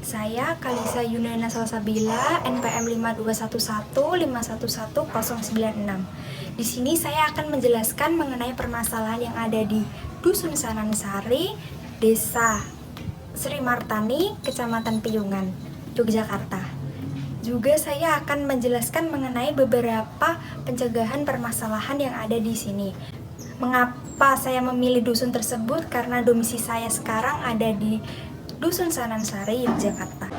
Saya Kalisa Yunana Salsabila, NPM 5211511096. Di sini saya akan menjelaskan mengenai permasalahan yang ada di Dusun Sanansari, Desa Sri Martani, Kecamatan Piyungan, Yogyakarta. Juga saya akan menjelaskan mengenai beberapa pencegahan permasalahan yang ada di sini. Mengapa saya memilih dusun tersebut? Karena domisili saya sekarang ada di Dusun Sanansari, Yogyakarta.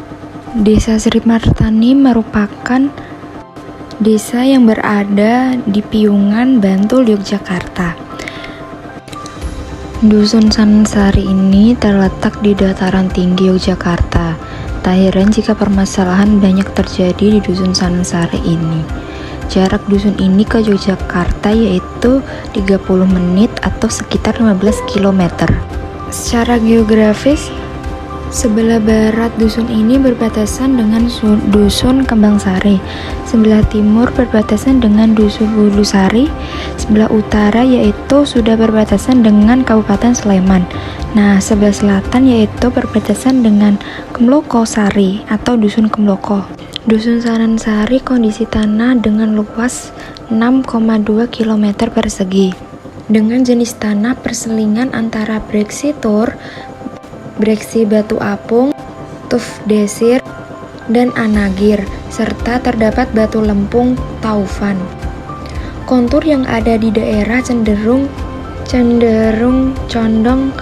Desa Sri Martani merupakan desa yang berada di Piyungan, Bantul, Yogyakarta. Dusun Sanansari ini terletak di dataran tinggi Yogyakarta. Tak heran jika permasalahan banyak terjadi di Dusun Sanansari ini. Jarak dusun ini ke Yogyakarta yaitu 30 menit atau sekitar 15 km. Secara geografis, sebelah barat dusun ini berbatasan dengan Dusun Kembangsari, sebelah timur berbatasan dengan Dusun Bulusari, sebelah utara yaitu sudah berbatasan dengan Kabupaten Sleman. Nah, sebelah selatan yaitu berbatasan dengan Kemlokosari atau Dusun Kemloko. Dusun Sanansari kondisi tanah dengan luas 6,2 km persegi, dengan jenis tanah perselingan antara breksi tur, breksi batu apung, tuf desir, dan anagir, serta terdapat batu lempung taufan. Kontur yang ada di daerah cenderung condong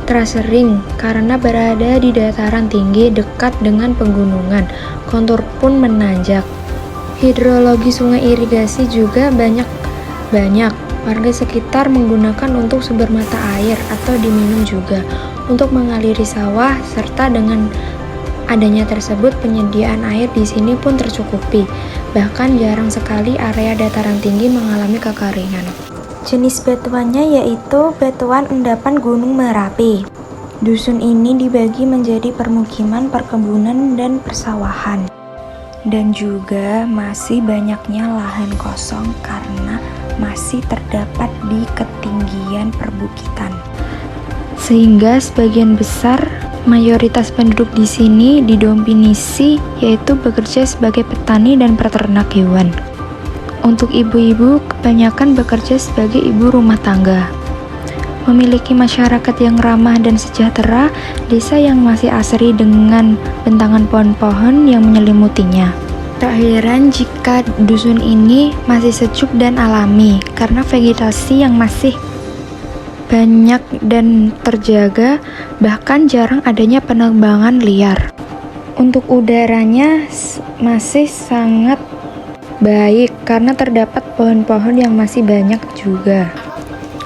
terasering karena berada di dataran tinggi dekat dengan pegunungan. Kontur pun menanjak. Hidrologi sungai irigasi juga banyak. Warga sekitar menggunakan untuk sumber mata air atau diminum juga untuk mengaliri sawah, serta dengan adanya tersebut penyediaan air di sini pun tercukupi. Bahkan jarang sekali area dataran tinggi mengalami kekeringan. Jenis batuannya yaitu batuan endapan Gunung Merapi. Dusun ini dibagi menjadi permukiman, perkebunan, dan persawahan. Dan juga masih banyaknya lahan kosong karena masih terdapat di ketinggian perbukitan. Sehingga sebagian besar mayoritas penduduk di sini didominasi yaitu bekerja sebagai petani dan peternak hewan. Untuk ibu-ibu kebanyakan bekerja sebagai ibu rumah tangga. Memiliki masyarakat yang ramah dan sejahtera, desa yang masih asri dengan bentangan pohon-pohon yang menyelimutinya. Tak heran jika dusun ini masih sejuk dan alami karena vegetasi yang masih banyak dan terjaga, bahkan jarang adanya penebangan liar. Untuk udaranya masih sangat baik karena terdapat pohon-pohon yang masih banyak juga.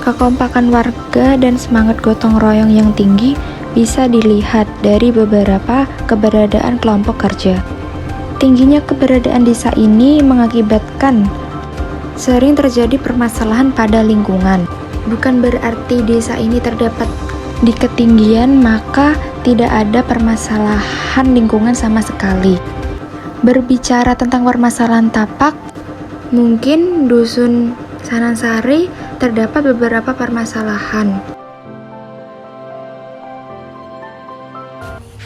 Kekompakan warga dan semangat gotong royong yang tinggi bisa dilihat dari beberapa keberadaan kelompok kerja. Tingginya keberadaan desa ini mengakibatkan sering terjadi permasalahan pada lingkungan. Bukan berarti desa ini terdapat di ketinggian maka tidak ada permasalahan lingkungan sama sekali. Berbicara tentang permasalahan tapak, mungkin Dusun Sanansari terdapat beberapa permasalahan.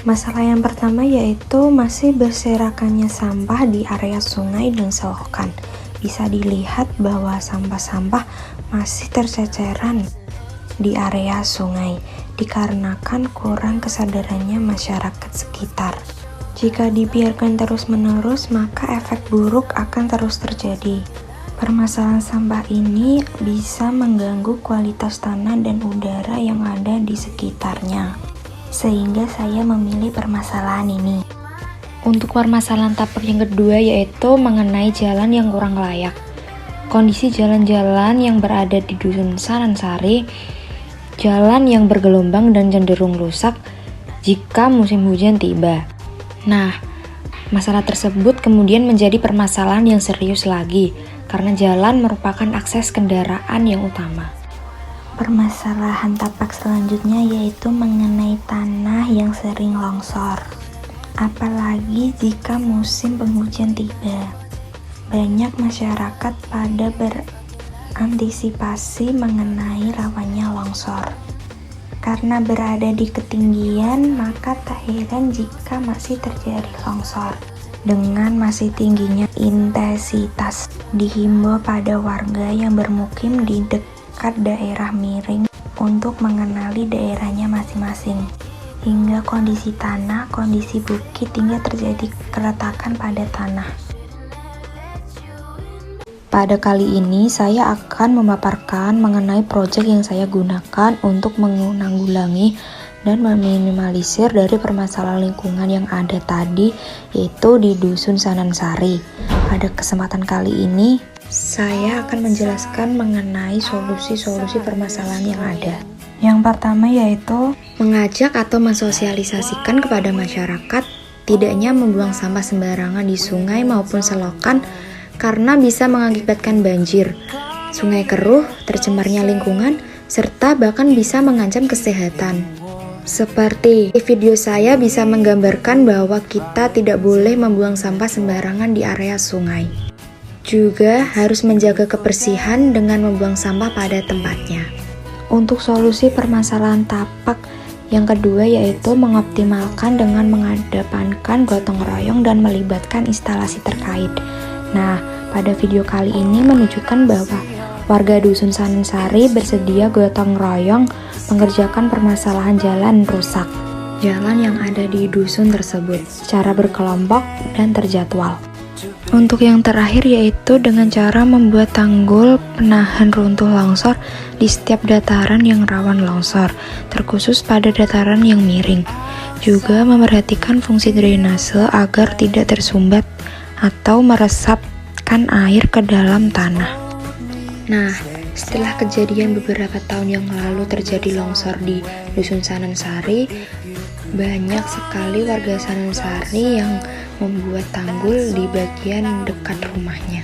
Masalah yang pertama yaitu masih berserakannya sampah di area sungai dan selokan. Bisa dilihat bahwa sampah-sampah masih terceceran di area sungai dikarenakan kurang kesadarannya masyarakat sekitar. Jika dibiarkan terus-menerus, maka efek buruk akan terus terjadi. Permasalahan sampah ini bisa mengganggu kualitas tanah dan udara yang ada di sekitarnya. Sehingga saya memilih permasalahan ini. Untuk permasalahan tapak yang kedua yaitu mengenai jalan yang kurang layak. Kondisi jalan-jalan yang berada di Dusun Sanansari, jalan yang bergelombang dan cenderung rusak jika musim hujan tiba. Nah, masalah tersebut kemudian menjadi permasalahan yang serius lagi karena jalan merupakan akses kendaraan yang utama. Permasalahan tapak selanjutnya yaitu mengenai tanah yang sering longsor. Apalagi jika musim penghujan tiba. Banyak masyarakat pada berantisipasi mengenai rawannya longsor. Karena berada di ketinggian, maka tak heran jika masih terjadi longsor. Dengan masih tingginya intensitas, dihimbau pada warga yang bermukim di dekat daerah miring untuk mengenali daerahnya masing-masing. Hingga kondisi tanah, kondisi bukit, hingga terjadi keretakan pada tanah. Pada kali ini saya akan memaparkan mengenai proyek yang saya gunakan untuk menanggulangi dan meminimalisir dari permasalahan lingkungan yang ada tadi, yaitu di Dusun Sanansari. Pada kesempatan kali ini, saya akan menjelaskan mengenai solusi-solusi permasalahan yang ada. Yang pertama yaitu mengajak atau mensosialisasikan kepada masyarakat tidaknya membuang sampah sembarangan di sungai maupun selokan karena bisa mengakibatkan banjir, sungai keruh, tercemarnya lingkungan, serta bahkan bisa mengancam kesehatan. Seperti video saya bisa menggambarkan bahwa kita tidak boleh membuang sampah sembarangan di area sungai. Juga harus menjaga kebersihan dengan membuang sampah pada tempatnya. Untuk solusi permasalahan tapak yang kedua yaitu mengoptimalkan dengan mengedepankan gotong royong dan melibatkan instalasi terkait. Nah, pada video kali ini menunjukkan bahwa warga Dusun Sanansari bersedia gotong royong mengerjakan permasalahan jalan rusak. Jalan yang ada di dusun tersebut secara berkelompok dan terjadwal. Untuk yang terakhir yaitu dengan cara membuat tanggul penahan runtuh longsor di setiap dataran yang rawan longsor, terkhusus pada dataran yang miring. Juga memperhatikan fungsi drainase agar tidak tersumbat atau meresapkan air ke dalam tanah. Nah, setelah kejadian beberapa tahun yang lalu terjadi longsor di Dusun Sanansari, banyak sekali warga Sanansari yang membuat tanggul di bagian dekat rumahnya.